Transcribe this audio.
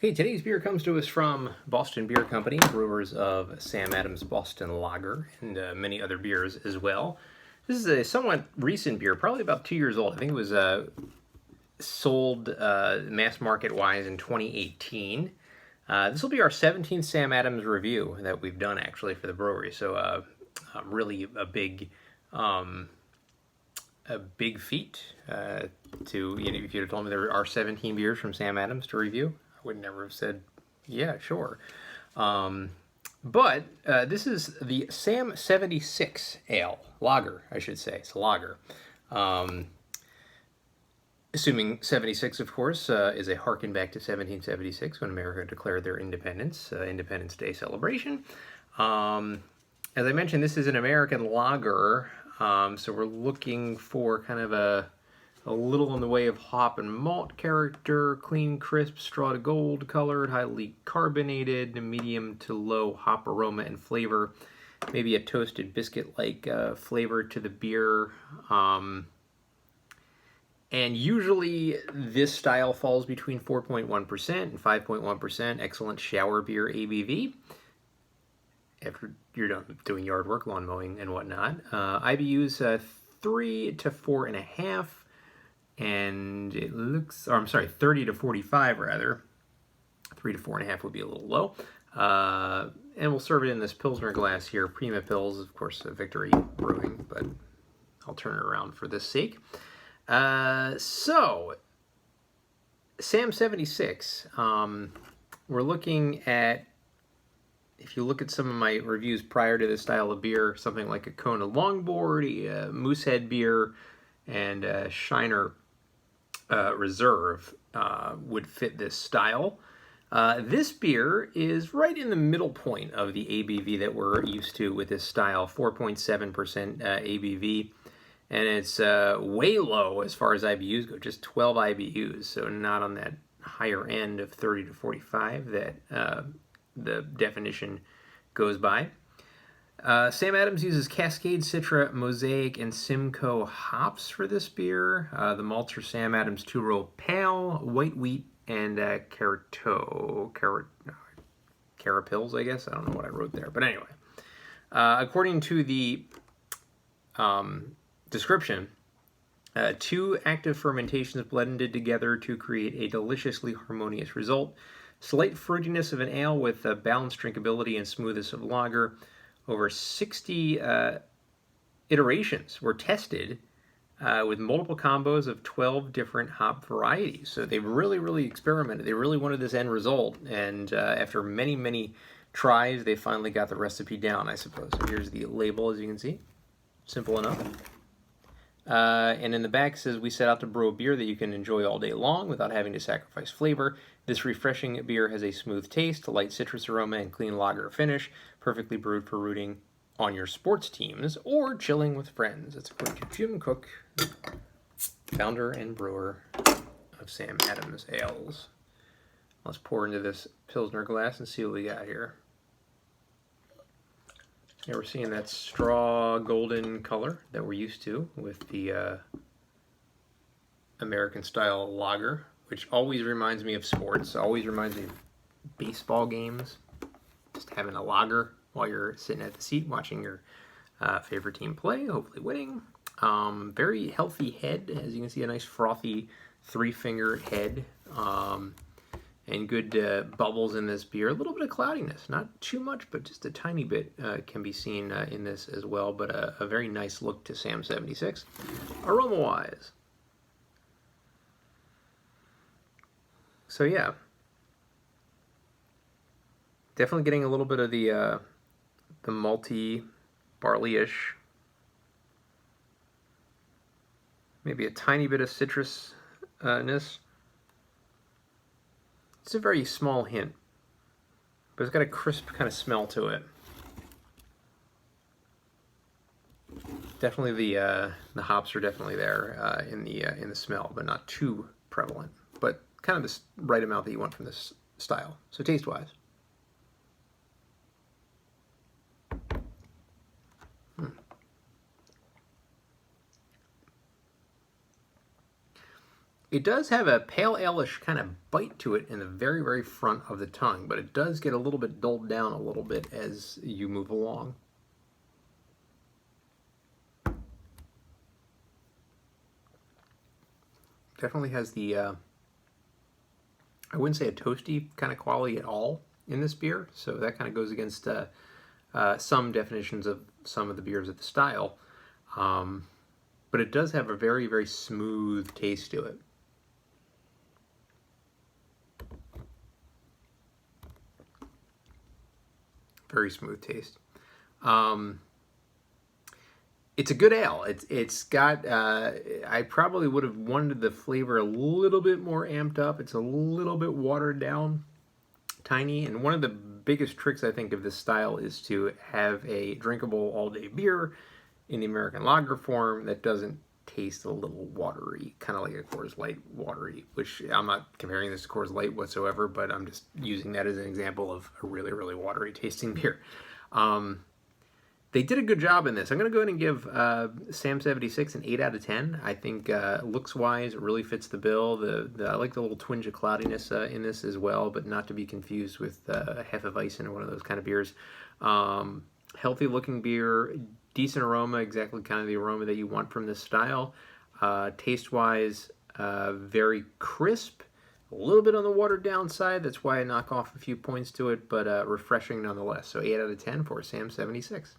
Okay, today's beer comes to us from Boston Beer Company, brewers of Sam Adams Boston Lager and many other beers as well. This is a somewhat recent beer, probably about 2 years old. I think it was sold mass market wise in 2018. This will be our 17th Sam Adams review that we've done actually for the brewery. So really um, a big feat to, if you'd have told me there are 17 beers from Sam Adams to review, I would never have said, yeah, sure. But this is the Sam 76 Ale, lager, I should say. It's a lager. Assuming 76, of course, is a harken back to 1776 when America declared their independence, Independence Day celebration. As I mentioned, this is an American lager, so we're looking for kind of a little in the way of hop and malt character, clean, crisp, straw to gold colored, highly carbonated, medium to low hop aroma and flavor, maybe a toasted biscuit-like flavor to the beer. And usually this style falls between 4.1% and 5.1%, excellent shower beer ABV. After you're done doing yard work, lawn mowing and whatnot. IBUs 3 to 4.5, and it looks, or I'm sorry, 30 to 45 rather. 3 to 4.5 would be a little low. And we'll serve it in this Pilsner glass here. Prima Pils, of course, Victory Brewing, but I'll turn it around for this sake. So, Sam 76, we're looking at, if you look at some of my reviews prior to this style of beer, something like a Kona Longboard, Moosehead beer, and Shiner Reserve would fit this style. This beer is right in the middle point of the ABV that we're used to with this style, 4.7% ABV. And it's way low as far as IBUs go, just 12 IBUs, so not on that higher end of 30 to 45 that the definition goes by. Sam Adams uses Cascade, Citra, Mosaic, and Simcoe hops for this beer. The malts are Sam Adams 2-row pale, white wheat, and Carapils, I guess. I don't know what I wrote there, but anyway. According to the description, 2 active fermentations blended together to create a deliciously harmonious result. Slight fruitiness of an ale with balanced drinkability and smoothness of lager. Over 60 iterations were tested with multiple combos of 12 different hop varieties. So they really experimented. They really wanted this end result, and after many tries, they finally got the recipe down, I suppose. So here's the label, as you can see. Simple enough. And in the back it says, we set out to brew a beer that you can enjoy all day long without having to sacrifice flavor. This refreshing beer has a smooth taste, a light citrus aroma, and clean lager finish, perfectly brewed for rooting on your sports teams or chilling with friends. That's according to Jim Cook, founder and brewer of Sam Adams Ales. Let's pour into this Pilsner glass and see what we got here. Yeah, we're seeing that straw golden color that we're used to with the American style lager, which always reminds me of sports, always reminds me of baseball games. Just having a lager while you're sitting at the seat watching your favorite team play, hopefully winning. Very healthy head, as you can see, a nice frothy 3-finger head. And good bubbles in this beer. A little bit of cloudiness, not too much, but just a tiny bit can be seen in this as well. But a very nice look to Sam 76. Aroma-wise. So yeah. Definitely getting a little bit of the malty, barley-ish. Maybe a tiny bit of citrusness. It's a very small hint, but it's got a crisp kind of smell to it. Definitely the hops are definitely there in the smell, but not too prevalent. But kind of the right amount that you want from this style. So taste-wise. It does have a pale ale-ish kind of bite to it in the very, very front of the tongue, but it does get a little bit dulled down a little bit as you move along. Definitely has the, I wouldn't say a toasty kind of quality at all in this beer, so that kind of goes against some definitions of some of the beers of the style. But it does have a very, very smooth taste to it. Very smooth taste. It's a good ale. It's got. I probably would have wanted the flavor a little bit more amped up. It's a little bit watered down, tiny. And one of the biggest tricks I think of this style is to have a drinkable all-day beer in the American lager form that doesn't taste a little watery, kind of like a Coors Light watery. Which I'm not comparing this to Coors Light whatsoever, but I'm just using that as an example of a really, really watery tasting beer. They did a good job in this. I'm going to go ahead and give Sam 76 an 8 out of 10. I think looks-wise, it really fits the bill. I like the little twinge of cloudiness in this as well, but not to be confused with Hefeweizen or one of those kind of beers. Healthy-looking beer, decent aroma, exactly kind of the aroma that you want from this style. Taste-wise, very crisp. A little bit on the watered down side. That's why I knock off a few points to it, but refreshing nonetheless. So 8 out of 10 for Sam 76.